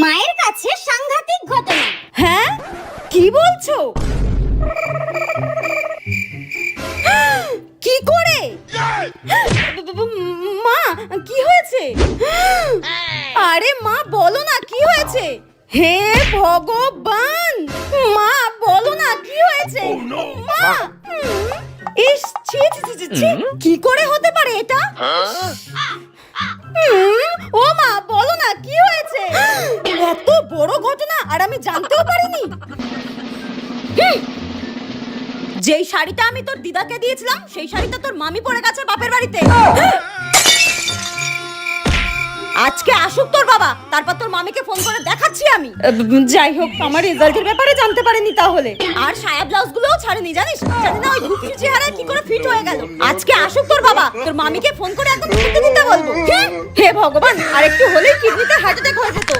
মায়ের কাছে সাংঘাতিক ঘটনা। হ্যাঁ, কি বলছো? কি করে? মা, কি হয়েছে? আরে মা, বলো না কি হয়েছে? হে ভগবান, মা বলো না কি হয়েছে? মা, ইস, ছি ছি ছি ছি, কি করে হতে পারে এটা? ও মা, বলো না কি হয়েছে? এত বড় ঘটনা আর আমি জানতেও পারিনি। যেই শাড়িটা আমি তোর দিদাকে দিয়েছিলাম সেই শাড়িটা তোর মামি পরে গেছে বাপের বাড়িতে। আজকে আসুক তোর বাবা, তারপর তোর মামিকে ফোন করে দেখাচ্ছি আমি। যাই হোক, আমার রেজাল্টের ব্যাপারে জানতে পারেনি তাহলে। আর সায়া ব্লাউজ গুলোও ছাড়েনি, জানিস? জানি না ওই ঘুপি চেহারায় কি করে ফিট হয়ে গেল। আজকে আসুক তোর বাবা, তোর মামিকে ফোন করে একদম ছুটি দিতে বলবো। হে ভগবান, আর একটু হলেই কিডনিতে হার্ট অ্যাটাক হয়ে যেত।